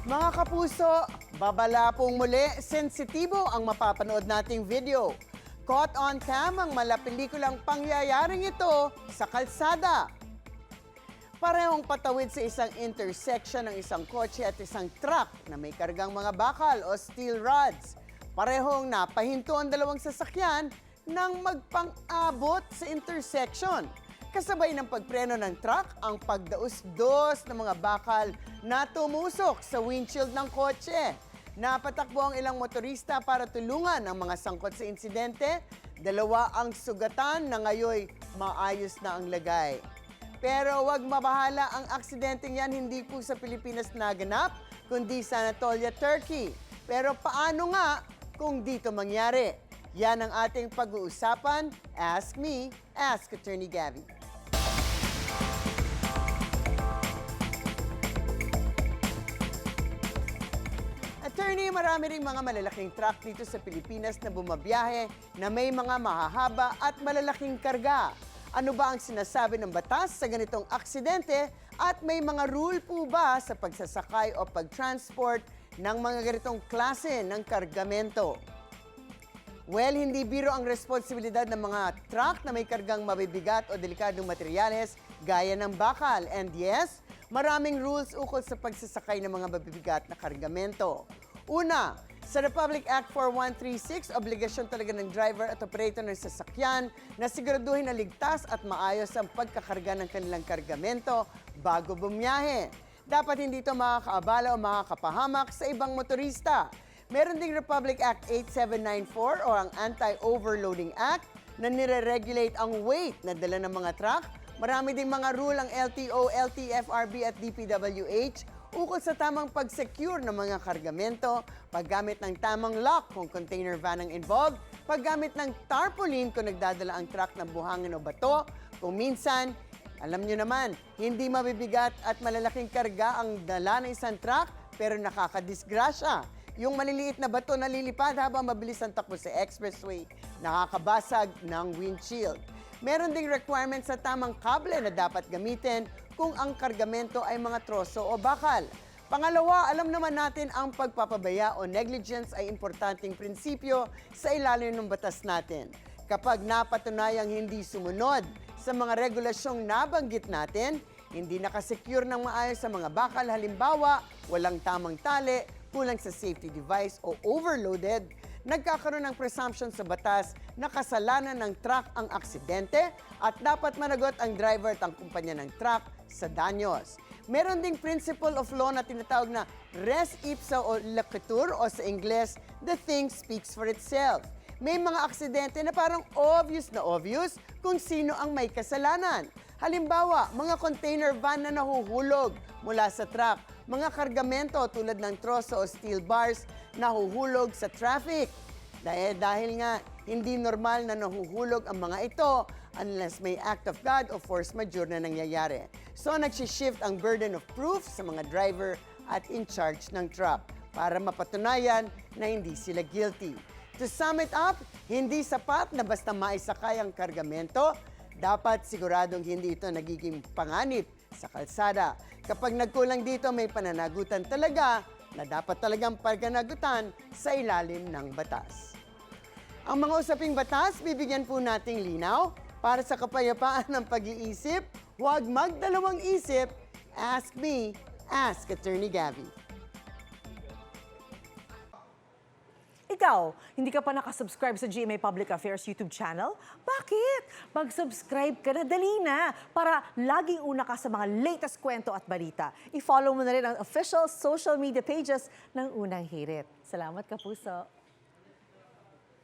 Mga kapuso, babala pong muli, sensitibo ang mapapanood nating video. Caught on cam ang malapelikulang pangyayaring ito sa kalsada. Parehong patawid sa isang intersection ng isang kotse at isang truck na may kargang mga bakal o steel rods. Parehong napahinto ang dalawang sasakyan nang magpang-abot sa intersection. Kasabay ng pagpreno ng truck, ang pagdaos-dos ng mga bakal na tumusok sa windshield ng kotse. Napatakbo ang ilang motorista para tulungan ang mga sangkot sa insidente. Dalawa ang sugatan na ngayoy maayos na ang lagay. Pero wag mabahala, ang aksidenteng yan hindi po sa Pilipinas naganap, kundi sa Anatolia, Turkey. Pero paano nga kung dito mangyari? Yan ang ating pag-uusapan. Ask me, ask Attorney Gabby. Attorney, marami ring mga malalaking truck dito sa Pilipinas na bumabiyahe na may mga mahahaba at malalaking karga. Ano ba ang sinasabi ng batas sa ganitong aksidente at may mga rule po ba sa pagsasakay o pag-transport ng mga ganitong klase ng kargamento? Well, hindi biro ang responsibilidad ng mga truck na may kargang mabibigat o delikadong materyales gaya ng bakal. And yes, maraming rules ukol sa pagsasakay ng mga mabibigat na kargamento. Una, sa Republic Act 4136, obligasyon talaga ng driver at operator ng sasakyan na siguraduhin na ligtas at maayos ang pagkakarga ng kanilang kargamento bago bumiyahe. Dapat hindi ito makakaabala o makakapahamak sa ibang motorista. Meron ding Republic Act 8794 o ang Anti-Overloading Act na nire-regulate ang weight na dala ng mga truck. Marami ding mga rule ang LTO, LTFRB at DPWH ukol sa tamang pag-secure ng mga kargamento, paggamit ng tamang lock kung container van ang involved, paggamit ng tarpaulin kung nagdadala ang truck ng buhangin o bato, kung minsan, alam nyo naman, hindi mabibigat at malalaking karga ang dala ng isang truck pero nakakadisgrasya. Yung maliliit na bato na lilipad habang mabilis ang takbo sa expressway, nakakabasag ng windshield. Meron ding requirements sa tamang kable na dapat gamitin kung ang kargamento ay mga troso o bakal. Pangalawa, alam naman natin ang pagpapabaya o negligence ay importanteng prinsipyo sa ilalim ng batas natin. Kapag napatunayang hindi sumunod sa mga regulasyong nabanggit natin, hindi nakasecure ng maayos sa mga bakal, halimbawa, walang tamang tali, kulang sa safety device o overloaded, nagkakaroon ng presumption sa batas na kasalanan ng truck ang aksidente at dapat managot ang driver at ang kumpanya ng truck sa danyos. Meron ding principle of law na tinatawag na res ipsa o loquitur o sa Ingles, the thing speaks for itself. May mga aksidente na parang obvious kung sino ang may kasalanan. Halimbawa, mga container van na nahuhulog mula sa truck, mga kargamento tulad ng troso o steel bars nahuhulog sa traffic. Dahil nga hindi normal na nahuhulog ang mga ito unless may act of God o force majeure na nangyayari. So nagsishift ang burden of proof sa mga driver at in charge ng truck para mapatunayan na hindi sila guilty. To sum it up, hindi sapat na basta maisakay ang kargamento, dapat siguradong hindi ito nagiging panganib sa kalsada. Kapag nagkulang dito, may pananagutan talaga na dapat talagang paganagutan sa ilalim ng batas. Ang mga usaping batas, bibigyan po nating linaw para sa kapayapaan ng pag-iisip. Huwag magdalawang isip. Ask me, ask Attorney Gabby. Ikaw, hindi ka pa nakasubscribe sa GMA Public Affairs YouTube channel? Bakit? Mag-subscribe ka na, dali na, para laging una ka sa mga latest kwento at balita. I-follow mo na rin ang official social media pages ng Unang Hirit. Salamat, Kapuso.